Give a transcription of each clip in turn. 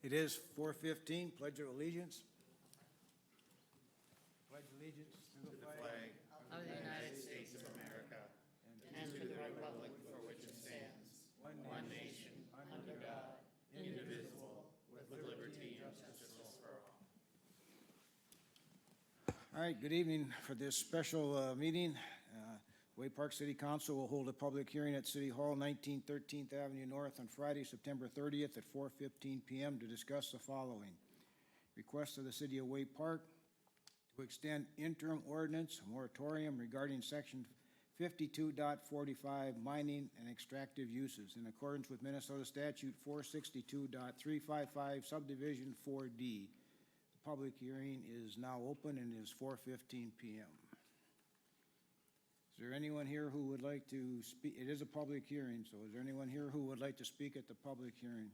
It is 4:15, Pledge of Allegiance. Pledge allegiance to the flag of the United States of America and to the republic for which it stands, one nation, under God, indivisible, with liberty and justice for all. All right, good evening. For this special meeting, Way Park City Council will hold a public hearing at City Hall, 19 13th Avenue North on Friday, September 30th at 4:15 p.m. to discuss the following. Request of the City of Way Park to extend interim ordinance moratorium regarding Section 52.45 mining and extractive uses in accordance with Minnesota Statute 462.355 Subdivision 4D. The public hearing is now open and is 4:15 p.m. Is there anyone here who would like to speak? It is a public hearing, so is there anyone here who would like to speak at the public hearing?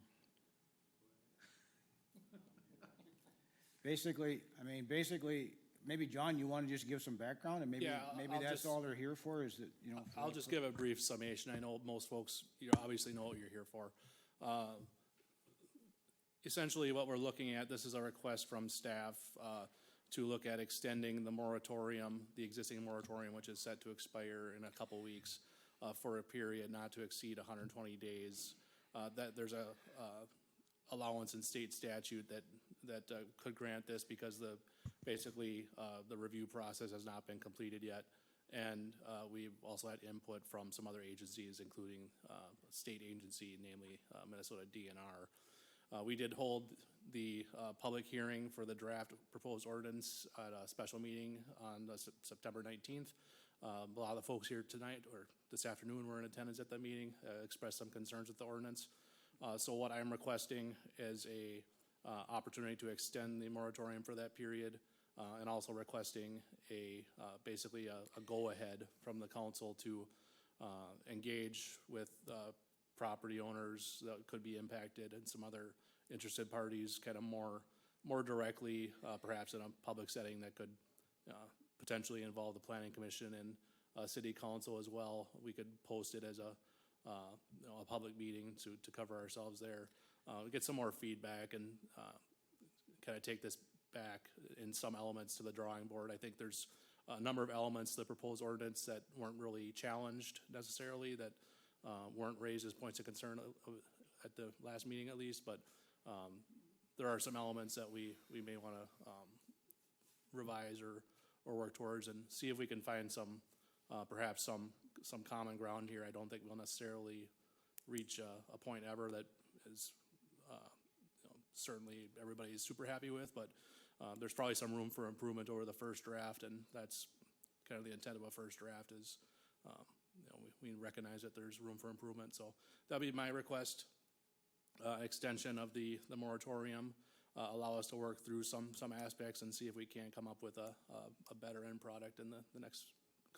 Basically, maybe John, you want to just give some background, and maybe I'll that's just- all they're here for, is that, I'll just give a brief summation. I know most folks, obviously know what you're here for. Essentially, what we're looking at, this is a request from staff to look at extending the moratorium, the existing moratorium, which is set to expire in a couple weeks, for a period not to exceed 120 days. That there's a allowance in state statute that could grant this because the review process has not been completed yet. And we've also had input from some other agencies, including a state agency, namely Minnesota DNR. We did hold the public hearing for the draft proposed ordinance at a special meeting on September 19th. A lot of the folks here tonight or this afternoon were in attendance at that meeting, expressed some concerns with the ordinance. So what I'm requesting is a opportunity to extend the moratorium for that period, and also requesting basically a go-ahead from the council to engage with property owners that could be impacted and some other interested parties kind of more directly, perhaps in a public setting that could potentially involve the planning commission and city council as well. We could post it as a public meeting to cover ourselves there. Get some more feedback and kind of take this back in some elements to the drawing board. I think there's a number of elements to the proposed ordinance that weren't really challenged necessarily, that weren't raised as points of concern at the last meeting at least, but there are some elements that we may want to revise or work towards and see if we can find some perhaps some common ground here. I don't think we'll necessarily reach a point ever that is certainly everybody is super happy with, but there's probably some room for improvement over the first draft, and that's kind of the intent of a first draft is we recognize that there's room for improvement. So that'll be my request, extension of the moratorium, allow us to work through some aspects and see if we can come up with a better end product in the next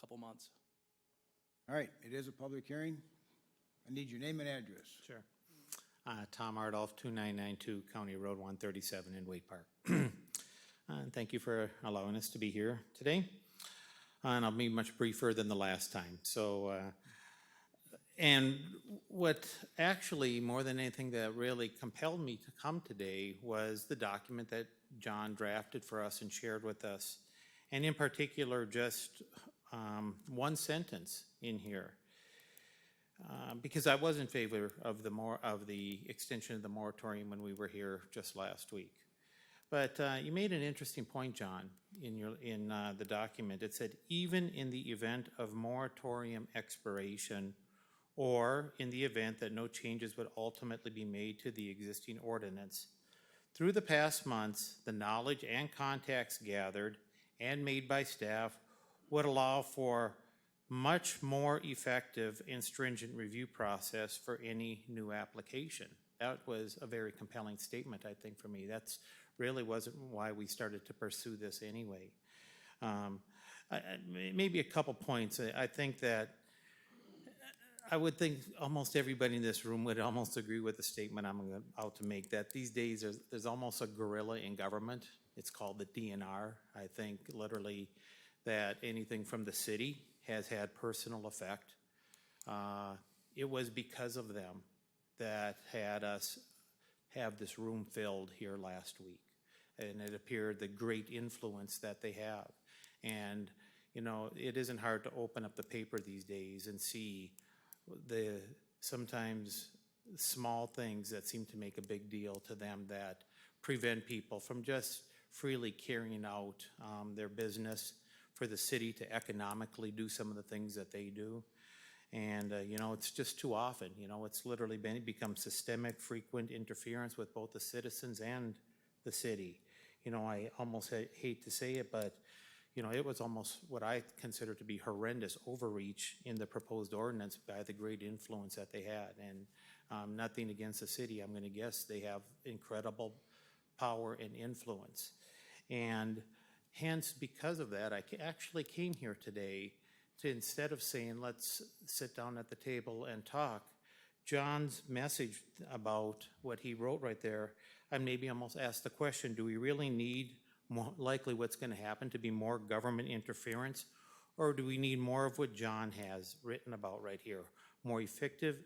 couple months. All right, it is a public hearing. I need your name and address. Sure. Tom Ardolph, 2992 County Road 137 in Wade Park. And thank you for allowing us to be here today. And I'll be much briefer than the last time. So, and what actually, more than anything that really compelled me to come today was the document that John drafted for us and shared with us. And in particular, just one sentence in here. Because I was in favor of the extension of the moratorium when we were here just last week. But you made an interesting point, John, in the document. It said, even in the event of moratorium expiration, or in the event that no changes would ultimately be made to the existing ordinance, through the past months, the knowledge and contacts gathered and made by staff would allow for much more effective and stringent review process for any new application. That was a very compelling statement, I think, for me. That's really wasn't why we started to pursue this anyway. Maybe a couple points. I think that I would think almost everybody in this room would almost agree with the statement I'm about to make, that these days there's almost a guerrilla in government. It's called the DNR. I think literally that anything from the city has had personal effect. It was because of them that had us have this room filled here last week. And it appeared the great influence that they have. And, you know, it isn't hard to open up the paper these days and see the sometimes small things that seem to make a big deal to them that prevent people from just freely carrying out their business for the city to economically do some of the things that they do. And, you know, it's just too often, you know, it's literally become systemic, frequent interference with both the citizens and the city. You know, I almost hate to say it, but, you know, it was almost what I consider to be horrendous overreach in the proposed ordinance by the great influence that they had. And nothing against the city, I'm gonna guess they have incredible power and influence. And hence, because of that, I actually came here today to, instead of saying, let's sit down at the table and talk, John's message about what he wrote right there, I maybe almost asked the question, do we really need more likely what's gonna happen to be more government interference? Or do we need more of what John has written about right here? More effective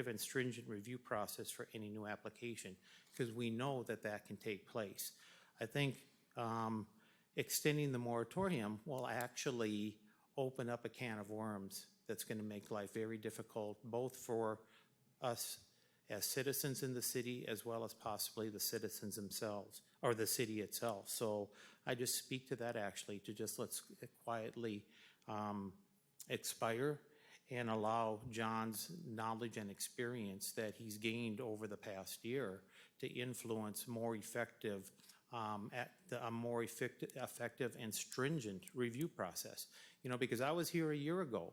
and stringent review process for any new application, because we know that that can take place. I think extending the moratorium will actually open up a can of worms that's gonna make life very difficult, both for us as citizens in the city, as well as possibly the citizens themselves, or the city itself. So I just speak to that actually, to just let's quietly expire and allow John's knowledge and experience that he's gained over the past year to influence more effective, a more effective and stringent review process. You know, because I was here a year ago,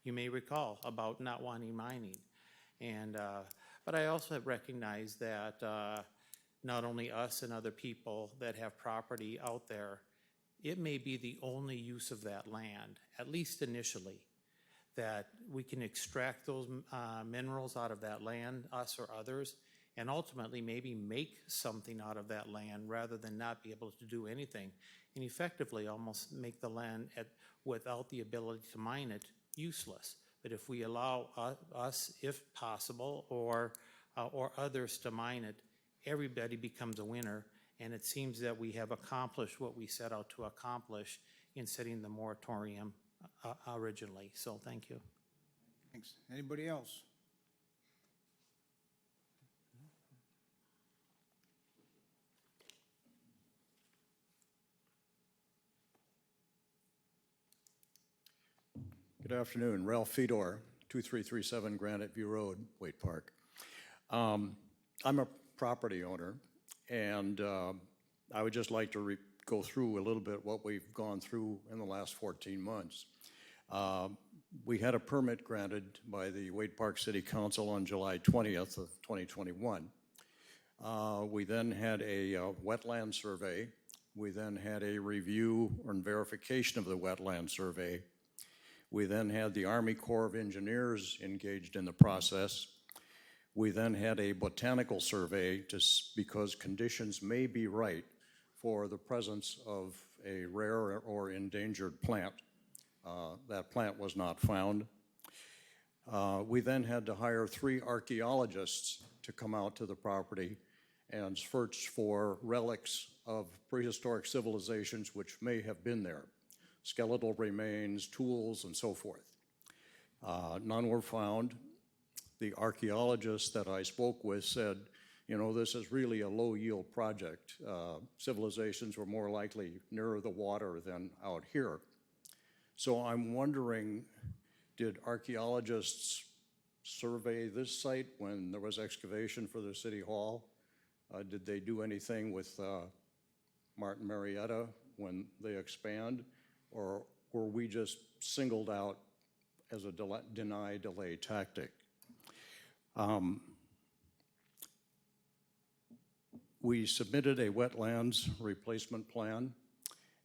you may recall, about not wanting mining. And, but I also have recognized that not only us and other people that have property out there, it may be the only use of that land, at least initially, that we can extract those minerals out of that land, us or others, and ultimately maybe make something out of that land rather than not be able to do anything, and effectively almost make the land without the ability to mine it useless. But if we allow us, if possible, or others to mine it, everybody becomes a winner, and it seems that we have accomplished what we set out to accomplish in setting the moratorium originally. So thank you. Thanks. Anybody else? Good afternoon. Ralph Fedor, 2337 Granite View Road, Waite Park. I'm a property owner, and I would just like to go through a little bit what we've gone through in the last 14 months. We had a permit granted by the Waite Park City Council on July 20th of 2021. We then had a wetland survey. We then had a review and verification of the wetland survey. We then had the Army Corps of Engineers engaged in the process. We then had a botanical survey because conditions may be right for the presence of a rare or endangered plant. That plant was not found. We then had to hire 3 archaeologists to come out to the property and search for relics of prehistoric civilizations which may have been there. Skeletal remains, tools, and so forth. None were found. The archaeologists that I spoke with said, you know, this is really a low-yield project. Civilizations were more likely nearer the water than out here. So I'm wondering, did archaeologists survey this site when there was excavation for the city hall? Did they do anything with Martin Marietta when they expand? Or were we just singled out as a deny delay tactic? We submitted a wetlands replacement plan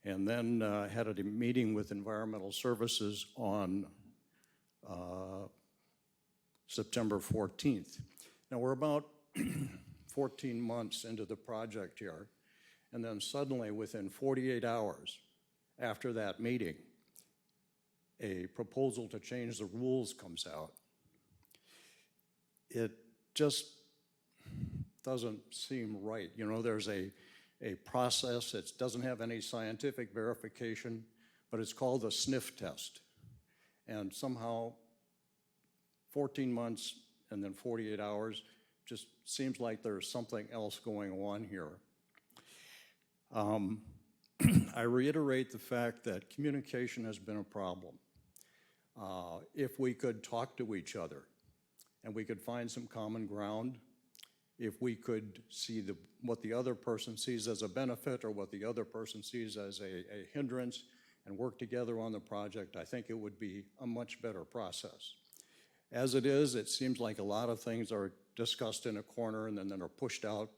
and then had a meeting with Environmental Services on September 14th. Now we're about 14 months into the project here, and then suddenly within 48 hours after that meeting, a proposal to change the rules comes out. It just, doesn't seem right. You know, there's a process that doesn't have any scientific verification, but it's called a sniff test. And somehow 14 months and then 48 hours just seems like there's something else going on here. I reiterate the fact that communication has been a problem. If we could talk to each other and we could find some common ground, if we could see what the other person sees as a benefit or what the other person sees as a hindrance and work together on the project, I think it would be a much better process. As it is, it seems like a lot of things are discussed in a corner and then are pushed out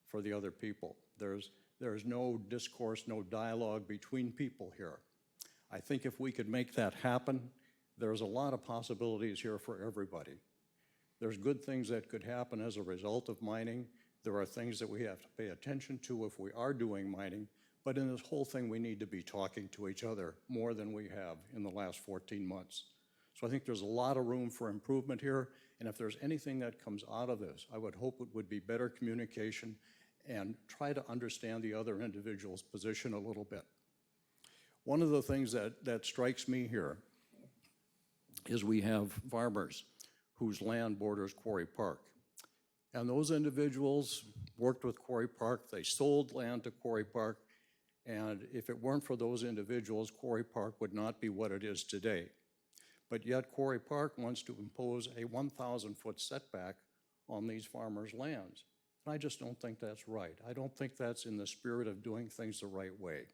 for the other people. There's no discourse, no dialogue between people here. I think if we could make that happen, there's a lot of possibilities here for everybody. There's good things that could happen as a result of mining. There are things that we have to pay attention to if we are doing mining, but in this whole thing, we need to be talking to each other more than we have in the last 14 months. So I think there's a lot of room for improvement here, and if there's anything that comes out of this, I would hope it would be better communication and try to understand the other individual's position a little bit. One of the things that strikes me here is we have farmers whose land borders Quarry Park. And those individuals worked with Quarry Park, they sold land to Quarry Park, and if it weren't for those individuals, Quarry Park would not be what it is today. But yet Quarry Park wants to impose a 1,000-foot setback on these farmers' lands. And I just don't think that's right. I don't think that's in the spirit of doing things the right way.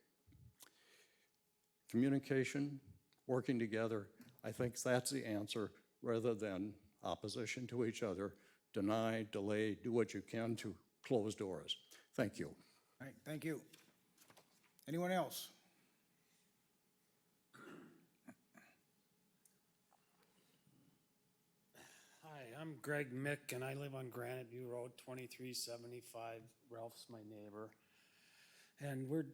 Communication, working together, I think that's the answer rather than opposition to each other, deny, delay, do what you can to close doors. Thank you. All right, thank you. Anyone else? Hi, I'm Greg Mick, and I live on Granite View Road, 2375. Ralph's my neighbor. And we're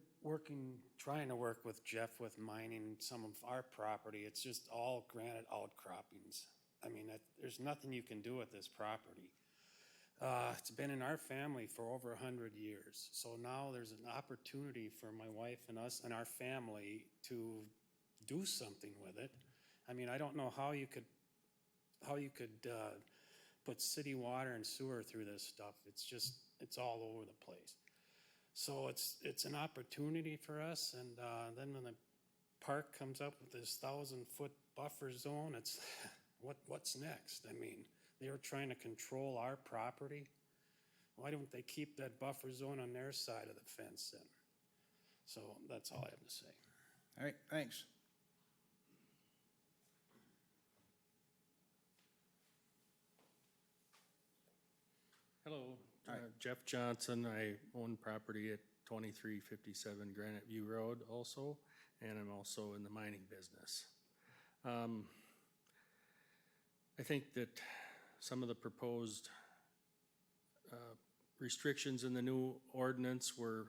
trying to work with Jeff with mining some of our property. It's just all granite outcroppings. I mean, there's nothing you can do with this property. It's been in our family for over 100 years. So now there's an opportunity for my wife and us and our family to do something with it. I mean, I don't know how you could put city water and sewer through this stuff. It's all over the place. So it's an opportunity for us. And then when the park comes up with this 1,000-foot buffer zone, it's what's next? I mean, they were trying to control our property. Why don't they keep that buffer zone on their side of the fence then? So that's all I have to say. All right, thanks. Hello, Hi. Jeff Johnson. I own property at 2357 Granite View Road also, and I'm also in the mining business. I think that some of the proposed restrictions in the new ordinance were,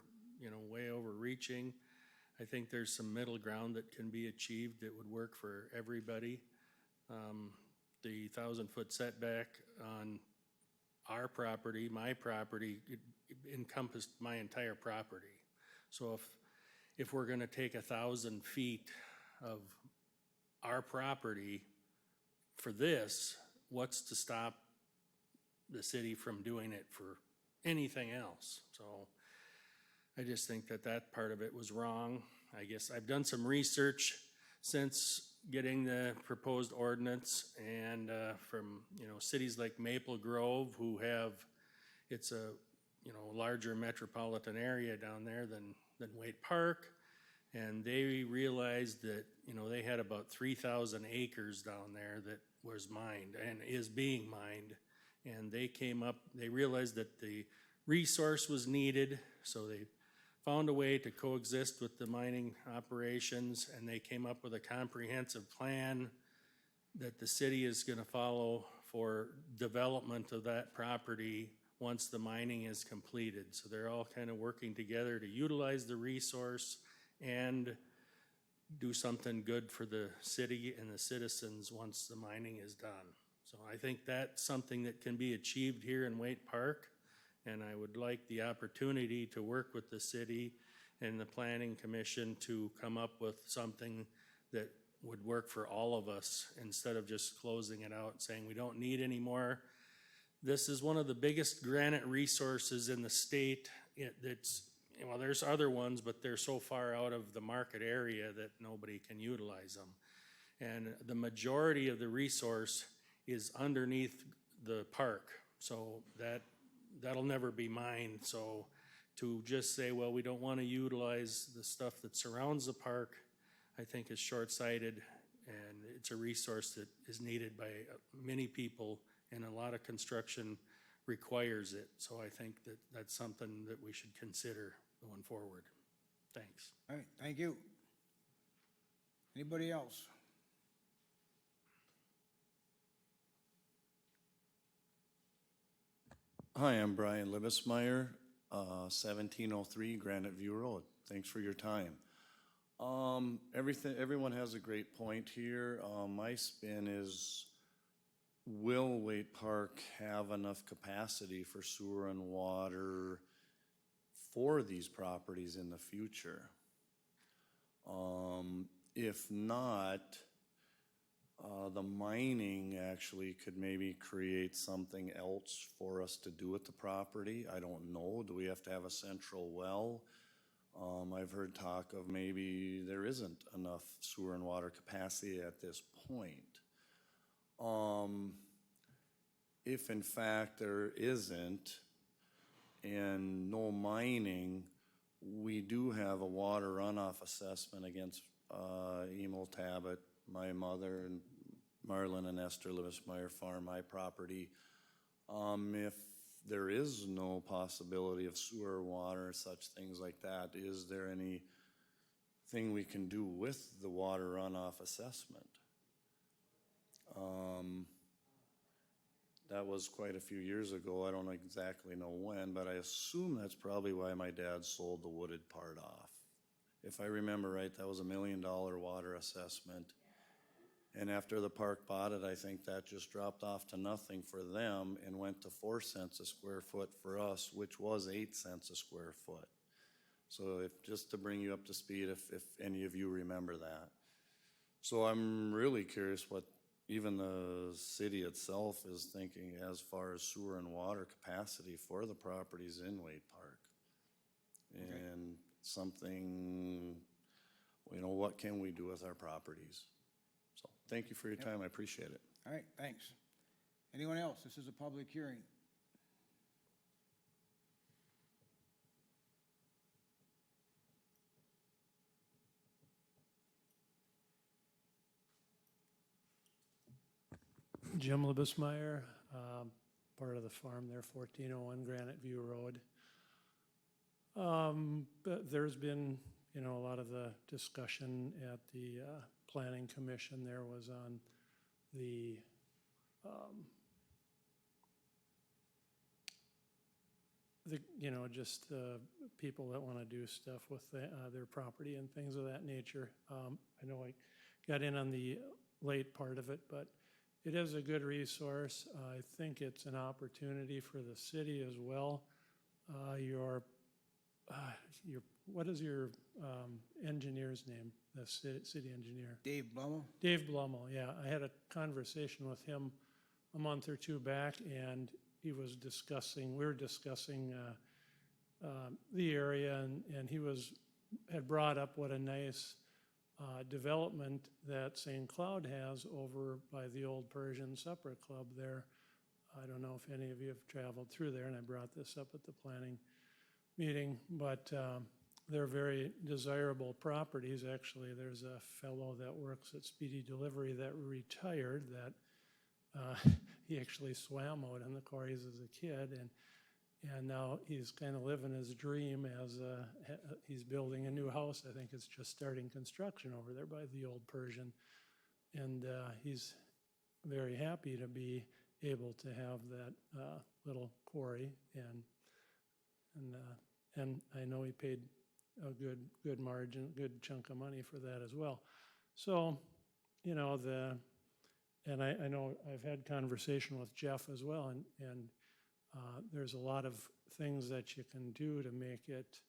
way overreaching. I think there's some middle ground that can be achieved that would work for everybody. The 1,000-foot setback on our property, my property, it encompassed my entire property. So if we're gonna take 1,000 feet of our property for this, what's to stop the city from doing it for anything else? So I just think that part of it was wrong. I guess I've done some research since getting the proposed ordinance, and from cities like Maple Grove, who have, it's a larger metropolitan area down there than Waite Park, and they realized that they had about 3,000 acres down there that was mined and is being mined, and they realized that the resource was needed, so they found a way to coexist with the mining operations, and they came up with a comprehensive plan that the city is going to follow for development of that property once the mining is completed. So they're all kind of working together to utilize the resource and do something good for the city and the citizens once the mining is done. So I think that's something that can be achieved here in Waite Park, And I would like the opportunity to work with the city and the planning commission to come up with something that would work for all of us instead of just closing it out and saying we don't need any more. This is one of the biggest granite resources in the state. Well, there's other ones, but they're so far out of the market area that nobody can utilize them. And the majority of the resource is underneath the park. So that'll never be mined. So to just say, well, we don't want to utilize the stuff that surrounds the park, I think is short-sighted, and it's a resource that is needed by many people, and a lot of construction requires it. So I think that that's something that we should consider going forward. Thanks. All right, thank you. Anybody else? Hi, I'm Brian Libesmeyer, 1703 Granite View Road. Thanks for your time. Everyone has a great point here. My spin is, will Waite Park have enough capacity for sewer and water for these properties in the future? If not, the mining actually could maybe create something else for us to do with the property. I don't know. Do we have to have a central well? I've heard talk of maybe there isn't enough sewer and water capacity at this point. If in fact there isn't and no mining, we do have a water runoff assessment against Emil Tabbitt, my mother, and Marlon and Esther Libesmeyer farm my property. If there is no possibility of sewer, water, such things like that, is there anything we can do with the water runoff assessment? That was quite a few years ago. I don't exactly know when, but I assume that's probably why my dad sold the wooded part off. If I remember right, that was $1 million water assessment. And after the park bought it, I think that just dropped off to nothing for them and went to 4 cents a square foot for us, which was 8 cents a square foot. So just to bring you up to speed, if any of you remember that. So I'm really curious what even the city itself is thinking as far as sewer and water capacity for the properties in Waite Park. And something, what can we do with our properties? So thank you for your time. I appreciate it. All right, thanks. Anyone else? This is a public hearing. Jim Libesmeyer, part of the farm there, 1401 Granite View Road. But there's been, a lot of the discussion at the Planning Commission there was on the just people that want to do stuff with their property and things of that nature. I know I got in on the late part of it, but it is a good resource. I think it's an opportunity for the city as well. What is your engineer's name? The city engineer? Dave Blummel? Dave Blummel, yeah. I had a conversation with him a month or two back, and we were discussing the area, and he had brought up what a nice development that St. Cloud has over by the old Persian Supper Club there. I don't know if any of you have traveled through there, and I brought this up at the planning meeting, but they're very desirable properties. Actually, there's a fellow that works at Speedy Delivery that retired that he actually swam out in the quarries as a kid, and now he's kind of living his dream as he's building a new house. I think it's just starting construction over there by the old Persian, and he's very happy to be able to have that little quarry, and I know he paid a good margin, good chunk of money for that as well. So, and I know I've had conversation with Jeff as well, and there's a lot of things that you can do to make it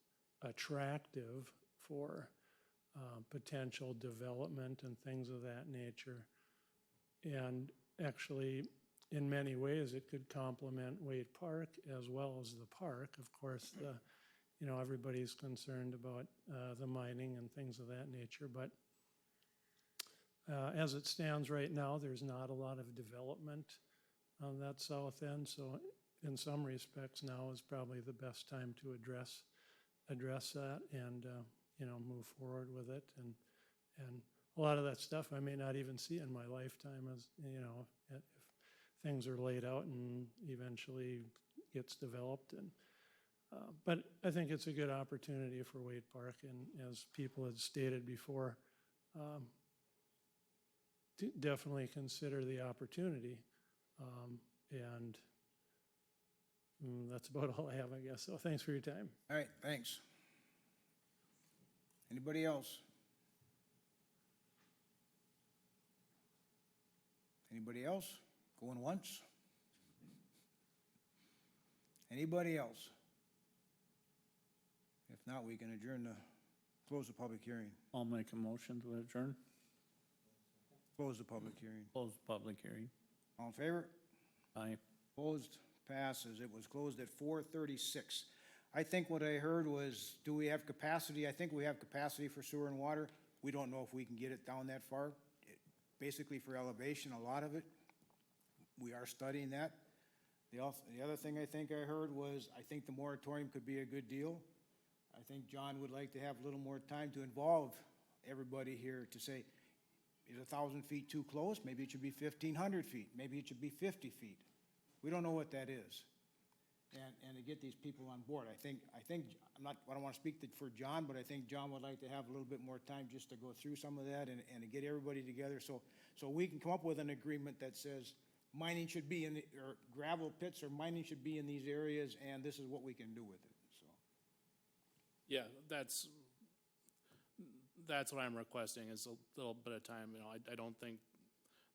attractive for potential development and things of that nature. And actually, in many ways, it could complement Wade Park as well as the park. Of course, everybody's concerned about the mining and things of that nature, but as it stands right now, there's not a lot of development on that south end, so in some respects, now is probably the best time to address that and, move forward with it. And a lot of that stuff I may not even see in my lifetime as, if things are laid out and eventually gets developed. And but I think it's a good opportunity for Wade Park, and as people had stated before, definitely consider the opportunity. And that's about all I have, I guess. So thanks for your time. All right, thanks. Anybody else? Anybody else? Going once? Anybody else? If not, we can close the public hearing. I'll make a motion to adjourn. Close the public hearing. Close the public hearing. All in favor? Aye. Opposed? Passes. It was closed at 4:36. I think what I heard was, do we have capacity? I think we have capacity for sewer and water. We don't know if we can get it down that far. Basically for elevation, a lot of it. We are studying that. The other thing I think I heard was, I think the moratorium could be a good deal. I think John would like to have a little more time to involve everybody here to say, is 1,000 feet too close? Maybe it should be 1,500 feet. Maybe it should be 50 feet. We don't know what that is. And to get these people on board, I don't want to speak for John, but I think John would like to have a little bit more time just to go through some of that and to get everybody together so we can come up with an agreement that says mining should be or gravel pits or mining should be in these areas, and this is what we can do with it, so. Yeah, that's what I'm requesting, is a little bit of time. I don't think,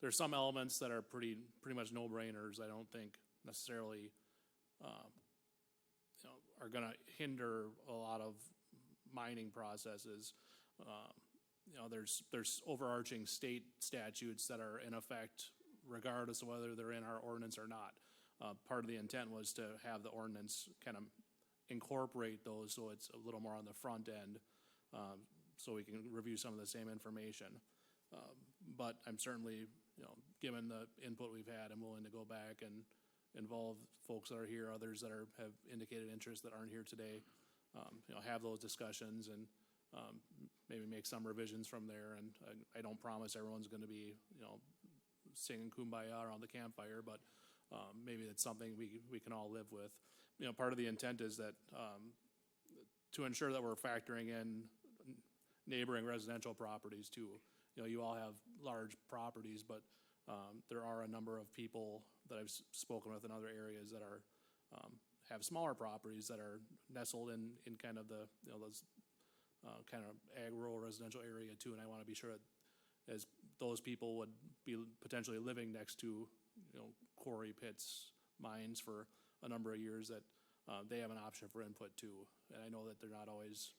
there's some elements that are pretty much no-brainers. I don't think necessarily are going to hinder a lot of mining processes. There's overarching state statutes that are in effect regardless of whether they're in our ordinance or not. Part of the intent was to have the ordinance kind of incorporate those so it's a little more on the front end, so we can review some of the same information. But I'm certainly, given the input we've had, I'm willing to go back and involve folks that are here, others that have indicated interest that aren't here today, have those discussions and maybe make some revisions from there. And I don't promise everyone's going to be, singing Kumbaya around the campfire, but maybe it's something we can all live with. Part of the intent is that to ensure that we're factoring in neighboring residential properties too. You all have large properties, but there are a number of people that I've spoken with in other areas that are have smaller properties that are nestled in kind of the those kind of ag rural residential area too. And I want to be sure that as those people would be potentially living next to quarry pits, mines for a number of years, that they have an option for input too. And I know that they're not always.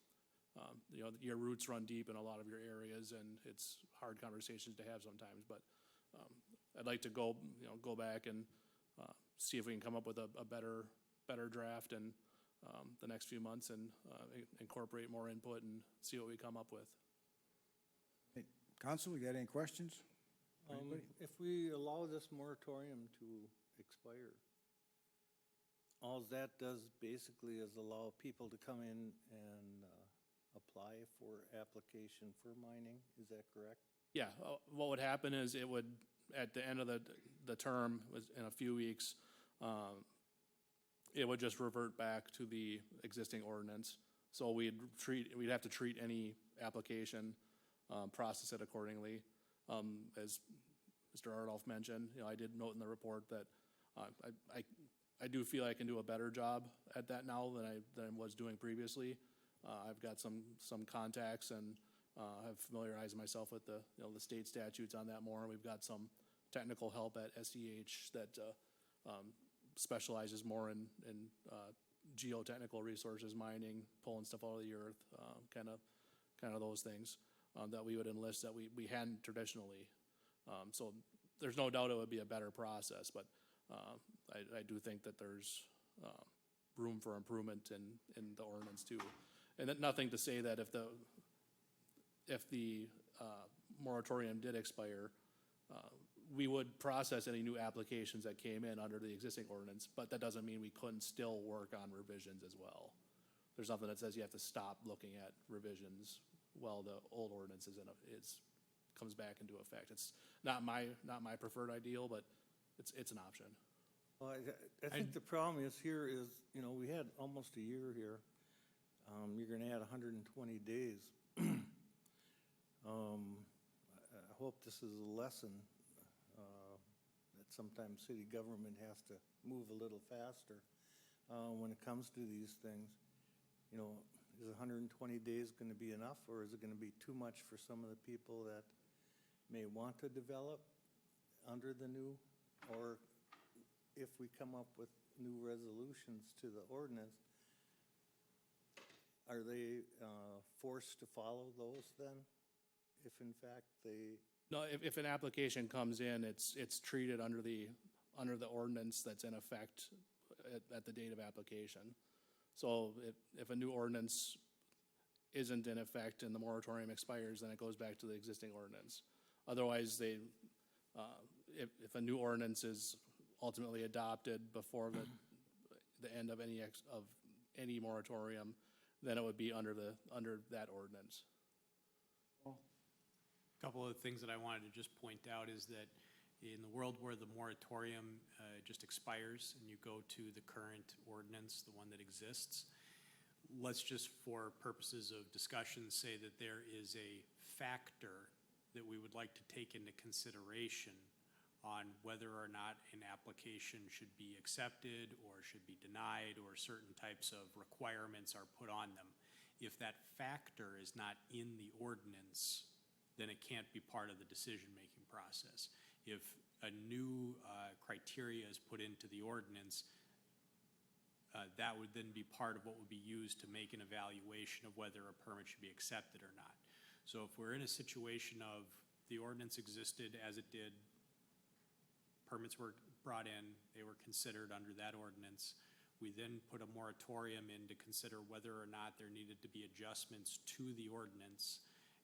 Your roots run deep in a lot of your areas, and it's hard conversations to have sometimes. But I'd like to go back and see if we can come up with a better draft in the next few months and incorporate more input and see what we come up with. Hey, Council, you got any questions? Anybody? If we allow this moratorium to expire, all that does basically is allow people to come in and apply for application for mining, is that correct? Yeah, what would happen is it would, at the end of the term, in a few weeks, it would just revert back to the existing ordinance. So we'd have to treat any application, process it accordingly. As Mr. Ardolph mentioned, I did note in the report that I do feel I can do a better job at that now than I was doing previously. I've got some contacts and have familiarized myself with the state statutes on that more. We've got some technical help at SEH that specializes more in geotechnical resources, mining, pulling stuff out of the earth, kind of those things, that we would enlist that we hadn't traditionally. So there's no doubt it would be a better process, but I do think that there's room for improvement in the ordinance too. And nothing to say that if the moratorium did expire, we would process any new applications that came in under the existing ordinance, but that doesn't mean we couldn't still work on revisions as well. There's nothing that says you have to stop looking at revisions while the old ordinance comes back into effect. It's not my preferred ideal, but it's an option. Well, I think the problem is here is, we had almost a year here. You're gonna add 120 days. I hope this is a lesson, that sometimes city government has to move a little faster, when it comes to these things. Is 120 days gonna be enough, or is it gonna be too much for some of the people that may want to develop under the new, or if we come up with new resolutions to the ordinance, are they forced to follow those then? If in fact they, No, if an application comes in, it's treated under the ordinance that's in effect at the date of application. So if a new ordinance isn't in effect and the moratorium expires, then it goes back to the existing ordinance. Otherwise, if a new ordinance is ultimately adopted before the end of any moratorium, then it would be under that ordinance. Couple of things that I wanted to just point out is that in the world where the moratorium just expires and you go to the current ordinance, the one that exists, let's just for purposes of discussion say that there is a factor that we would like to take into consideration on whether or not an application should be accepted or should be denied, or certain types of requirements are put on them. If that factor is not in the ordinance, then it can't be part of the decision-making process. If a new criteria is put into the ordinance, that would then be part of what would be used to make an evaluation of whether a permit should be accepted or not. So if we're in a situation of the ordinance existed as it did, permits were brought in, they were considered under that ordinance, we then put a moratorium in to consider whether or not there needed to be adjustments to the ordinance,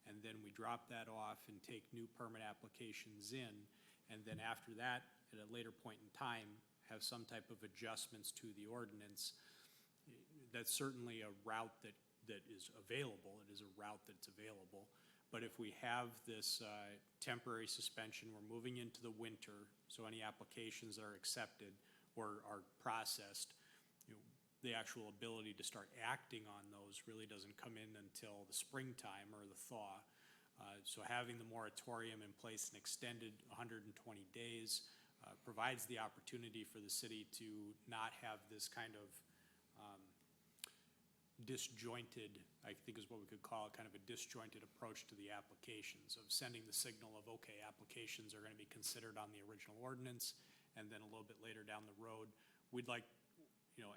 and then we drop that off and take new permit applications in, and then after that, at a later point in time, have some type of adjustments to the ordinance. That's certainly a route that is available. It is a route that's available. But if we have this temporary suspension, we're moving into the winter, so any applications that are accepted or are processed, the actual ability to start acting on those really doesn't come in until the springtime or the thaw. So having the moratorium in place and extended 120 days provides the opportunity for the city to not have this kind of disjointed, I think is what we could call it, kind of a disjointed approach to the applications, of sending the signal of, okay, applications are going to be considered on the original ordinance, and then a little bit later down the road, we'd like,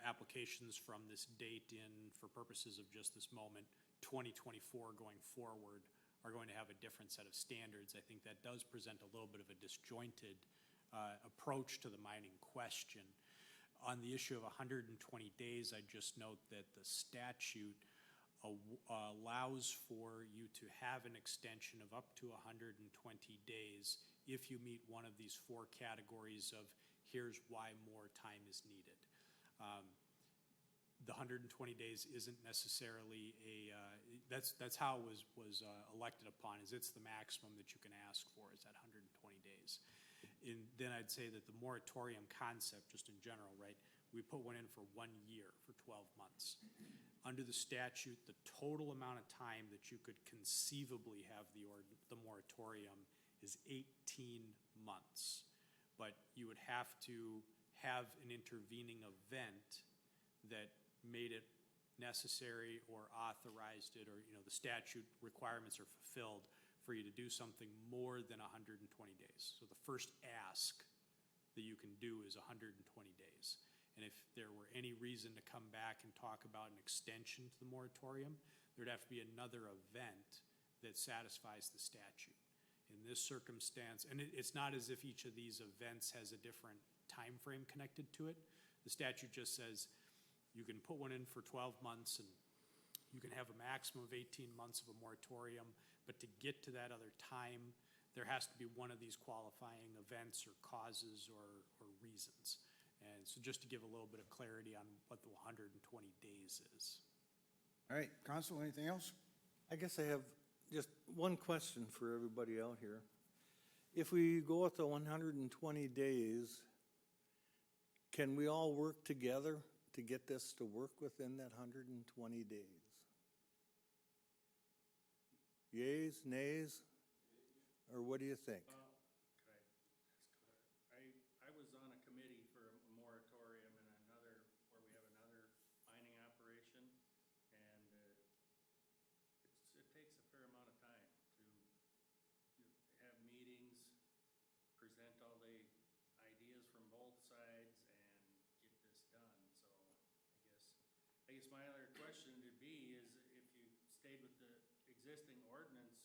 applications from this date in, for purposes of just this moment, 2024 going forward are going to have a different set of standards. I think that does present a little bit of a disjointed approach to the mining question. On the issue of 120 days, I just note that the statute allows for you to have an extension of up to 120 days if you meet one of these four categories of here's why more time is needed. The 120 days isn't necessarily that's how it was elected upon, is it's the maximum that you can ask for is that 120 days. And then I'd say that the moratorium concept, just in general, right, we put one in for 1 year, for 12 months. Under the statute, the total amount of time that you could conceivably have the moratorium is 18 months. But you would have to have an intervening event that made it necessary or authorized it, or the statute requirements are fulfilled for you to do something more than 120 days. So the first ask that you can do is 120 days. And if there were any reason to come back and talk about an extension to the moratorium, there'd have to be another event that satisfies the statute. In this circumstance, and it's not as if each of these events has a different time frame connected to it. The statute just says you can put one in for 12 months and you can have a maximum of 18 months of a moratorium, but to get to that other time, there has to be one of these qualifying events or causes or reasons. And so just to give a little bit of clarity on what the 120 days is. All right, Council, anything else? I guess I have just one question for everybody out here. If we go with the 120 days, can we all work together to get this to work within that 120 days? Yays, nays, or what do you think? I was on a committee for a moratorium and another, where we have another mining operation, and it takes a fair amount of time to have meetings, present all the ideas from both sides, and get this done. So I guess my other question would be is if you stayed with the existing ordinance,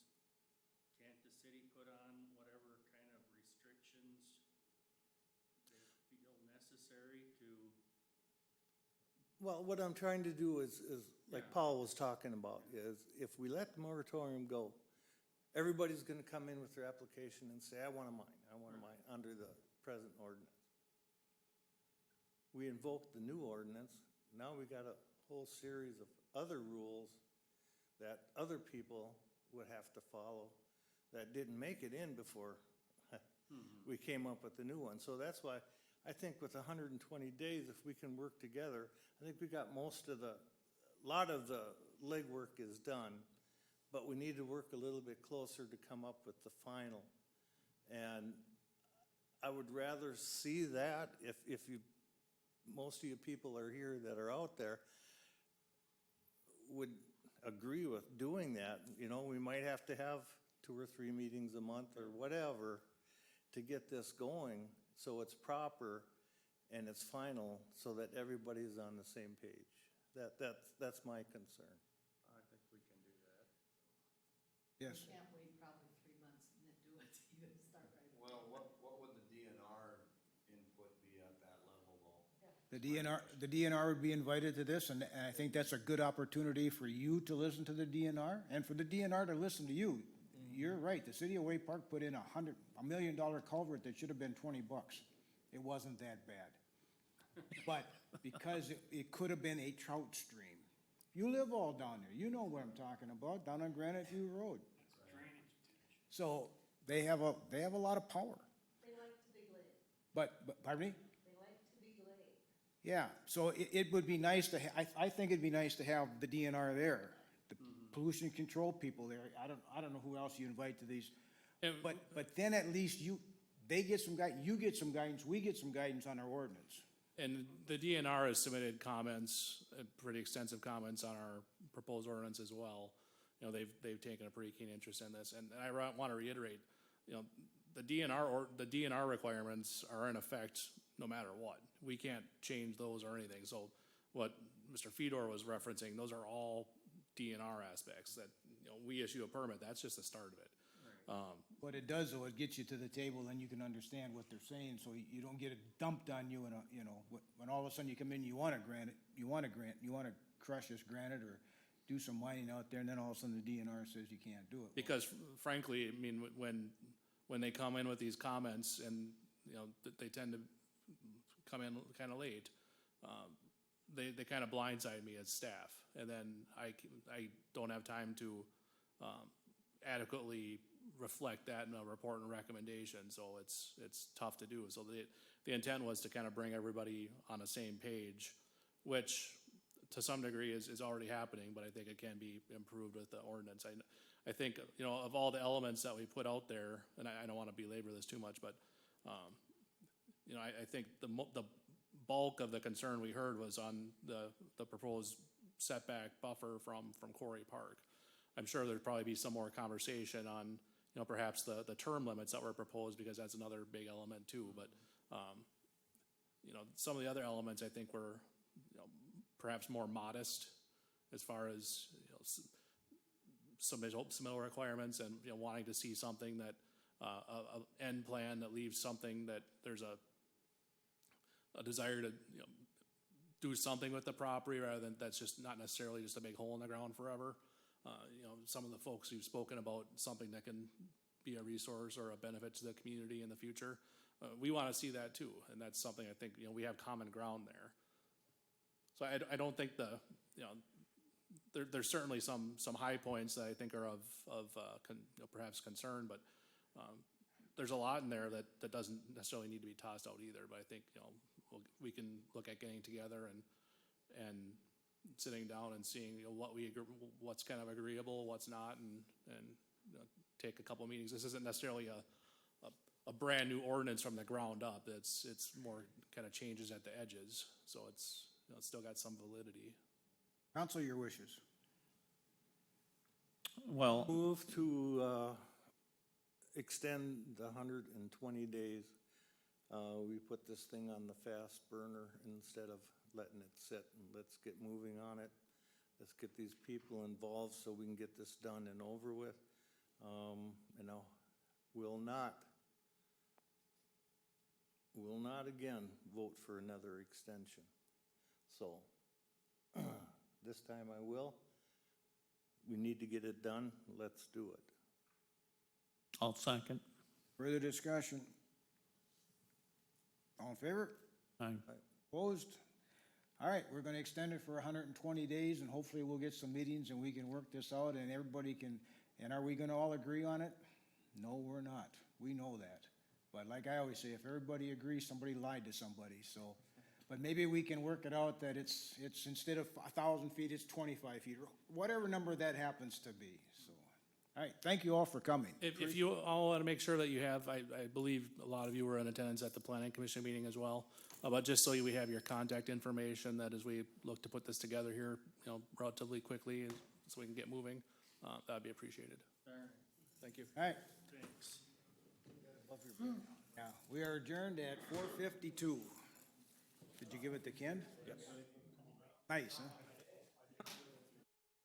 can't the city put on whatever kind of restrictions they feel necessary to? Well, what I'm trying to do is like Paul was talking about, is if we let the moratorium go, everybody's gonna come in with their application and say, I want a mine under the present ordinance. We invoked the new ordinance, now we got a whole series of other rules that other people would have to follow that didn't make it in before we came up with the new one. So that's why I think with 120 days, if we can work together, I think we got a lot of the legwork is done, but we need to work a little bit closer to come up with the final. And I would rather see that if most of you people are here that are out there would agree with doing that. You know, we might have to have 2 or 3 meetings a month or whatever to get this going so it's proper and it's final so that everybody's on the same page. That's my concern. I think we can do that. Yes. We can't wait probably 3 months and then do it, you gotta start right away. Well, what would the DNR input be at that level though? The DNR would be invited to this, and I think that's a good opportunity for you to listen to the DNR and for the DNR to listen to you. You're right, the city of Way Park put in $1 million culvert that should have been $20. It wasn't that bad. But because it could have been a trout stream. You live all down there, you know what I'm talking about, down on Granite View Road. So they have a lot of power. They like to be late. But, pardon me? They like to be late. Yeah, so it would be nice to, I think it'd be nice to have the DNR there, the pollution control people there. I don't know who else you invite to these. But then at least they get some guidance, you get some guidance, we get some guidance on our ordinance. And the DNR has submitted comments, pretty extensive comments on our proposed ordinance as well. You know, they've taken a pretty keen interest in this, and I want to reiterate, you know, the DNR requirements are in effect no matter what. We can't change those or anything. So what Mr. Fedor was referencing, those are all DNR aspects that, you know, we issue a permit, that's just the start of it. What it does, though, it gets you to the table, and you can understand what they're saying, so you don't get it dumped on you, when all of a sudden you come in, you want to crush this granite or do some mining out there, and then all of a sudden the DNR says you can't do it. Because frankly, I mean, when they come in with these comments and, you know, they tend to come in kind of late, they kind of blindside me as staff. And then I don't have time to adequately reflect that in a report and recommendation, so it's tough to do. So the intent was to kind of bring everybody on the same page, which to some degree is already happening, but I think it can be improved with the ordinance. I think, you know, of all the elements that we put out there, and I don't want to belabor this too much, but, you know, I think the bulk of the concern we heard was on the proposed setback buffer from Quarry Park. I'm sure there'd probably be some more conversation on, you know, perhaps the term limits that were proposed, because that's another big element too, but, You know, some of the other elements I think were, you know, perhaps more modest as far as, you know, submittal requirements and, you know, wanting to see something that, a end plan that leaves something that there's a desire to, you know, do something with the property rather than that's just not necessarily just a big hole in the ground forever. You know, some of the folks who've spoken about something that can be a resource or a benefit to the community in the future. We want to see that too, and that's something I think, you know, we have common ground there. So I don't think you know, there's certainly some high points that I think are of you know, perhaps concern, but there's a lot in there that doesn't necessarily need to be tossed out either. But I think, you know, we can look at getting together and sitting down and seeing, you know, what's kind of agreeable, what's not, and you know, take a couple meetings. This isn't necessarily a brand new ordinance from the ground up. It's more kind of changes at the edges, so it's, you know, it's still got some validity. Council, your wishes. Well. Move to, extend the 120 days. We put this thing on the fast burner instead of letting it sit, and let's get moving on it. Let's get these people involved so we can get this done and over with. You know, will not again vote for another extension. So, this time I will. We need to get it done. Let's do it. I'll second. Further discussion? All in favor? Aye. Opposed? All right, we're gonna extend it for 120 days, and hopefully we'll get some meetings and we can work this out and everybody can, and are we gonna all agree on it? No, we're not. We know that. But like I always say, if everybody agrees, somebody lied to somebody, so. But maybe we can work it out that it's instead of 1,000 feet, it's 25 feet, or whatever number that happens to be, so. All right, thank you all for coming. If you all want to make sure that you have, I believe a lot of you were in attendance at the planning commission meeting as well. But just so we have your contact information, that as we look to put this together here, you know, relatively quickly, so we can get moving, that'd be appreciated. All right. Thank you. All right, Thanks. yeah, we are adjourned at 4:52. Did you give it to Ken? Yes. Nice, huh?